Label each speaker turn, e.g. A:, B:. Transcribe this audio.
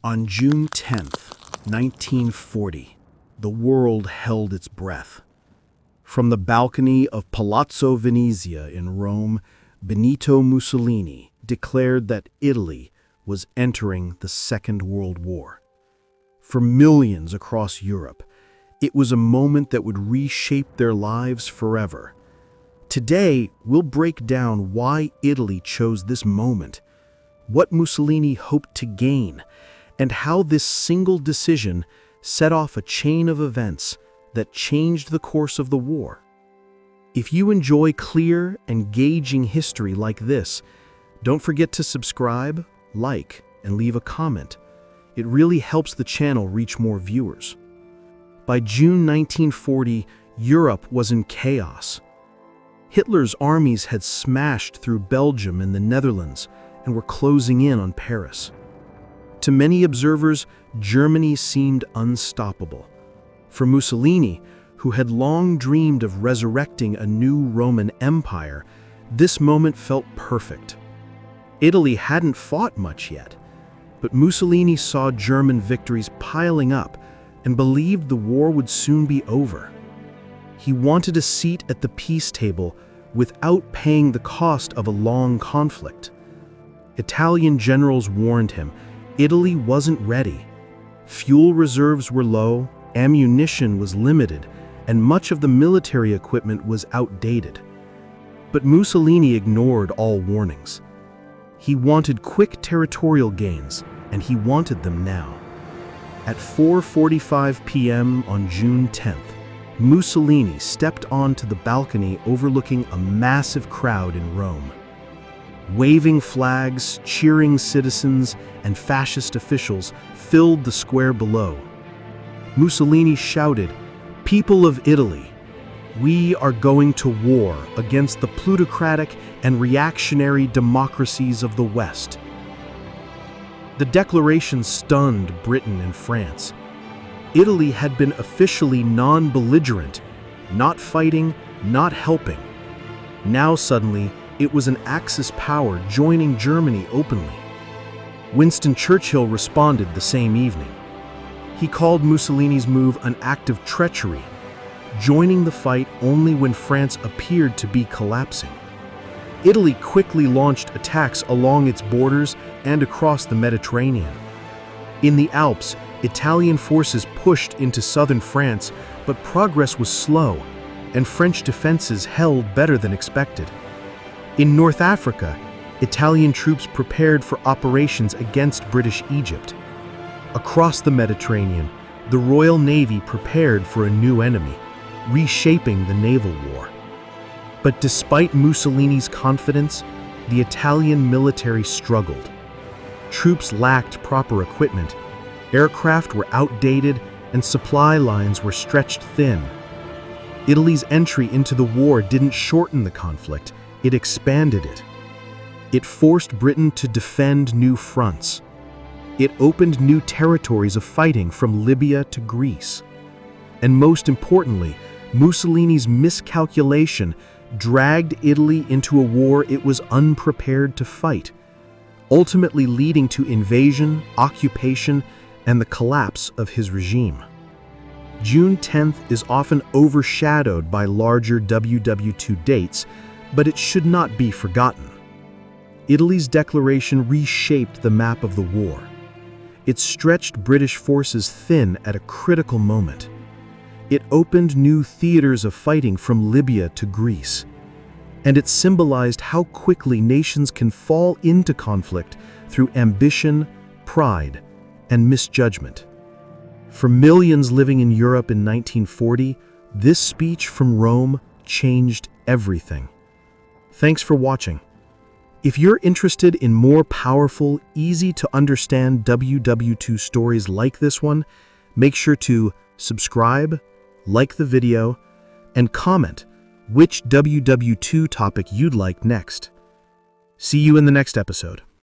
A: On June 10th, 1940, the world held its breath. From the balcony of Palazzo Venezia in Rome, Benito Mussolini declared that Italy was entering the Second World War. For millions across Europe, it was a moment that would reshape their lives forever. Today, we'll break down why Italy chose this moment, what Mussolini hoped to gain, and how this single decision set off a chain of events that changed the course of the war. If you enjoy clear, engaging history like this, don't forget to subscribe, like, and leave a comment. It really helps the channel reach more viewers. By June 1940, Europe was in chaos. Hitler's armies had smashed through Belgium and the Netherlands and were closing in on Paris. To many observers, Germany seemed unstoppable. For Mussolini, who had long dreamed of resurrecting a new Roman Empire, this moment felt perfect. Italy hadn't fought much yet, but Mussolini saw German victories piling up and believed the war would soon be over. He wanted a seat at the peace table without paying the cost of a long conflict. Italian generals warned him Italy wasn't ready. Fuel reserves were low, ammunition was limited, and much of the military equipment was outdated. But Mussolini ignored all warnings. He wanted quick territorial gains, and he wanted them now. At 4:45 p.m. on June 10th, Mussolini stepped onto the balcony overlooking a massive crowd in Rome. Waving flags, cheering citizens, and fascist officials filled the square below. Mussolini shouted, "People of Italy, we are going to war against the plutocratic and reactionary democracies of the West." The declaration stunned Britain and France. Italy had been officially non-belligerent, not fighting, not helping. Now suddenly, it was an Axis power joining Germany openly. Winston Churchill responded the same evening. He called Mussolini's move an act of treachery, joining the fight only when France appeared to be collapsing. Italy quickly launched attacks along its borders and across the Mediterranean. In the Alps, Italian forces pushed into southern France, but progress was slow, and French defenses held better than expected. In North Africa, Italian troops prepared for operations against British Egypt. Across the Mediterranean, the Royal Navy prepared for a new enemy, reshaping the naval war. But despite Mussolini's confidence, the Italian military struggled. Troops lacked proper equipment, aircraft were outdated, and supply lines were stretched thin. Italy's entry into the war didn't shorten the conflict, it expanded it. It forced Britain to defend new fronts. It opened new territories of fighting from Libya to Greece. And most importantly, Mussolini's miscalculation dragged Italy into a war it was unprepared to fight, ultimately leading to invasion, occupation, and the collapse of his regime. June 10th is often overshadowed by larger WWII dates, but it should not be forgotten. Italy's declaration reshaped the map of the war. It stretched British forces thin at a critical moment. It opened new theaters of fighting from Libya to Greece. And it symbolized how quickly nations can fall into conflict through ambition, pride, and misjudgment. For millions living in Europe in 1940, this speech from Rome changed everything. Thanks for watching. If you're interested in more powerful, easy-to-understand WWII stories like this one, make sure to subscribe, like the video, and comment which WWII topic you'd like next. See you in the next episode.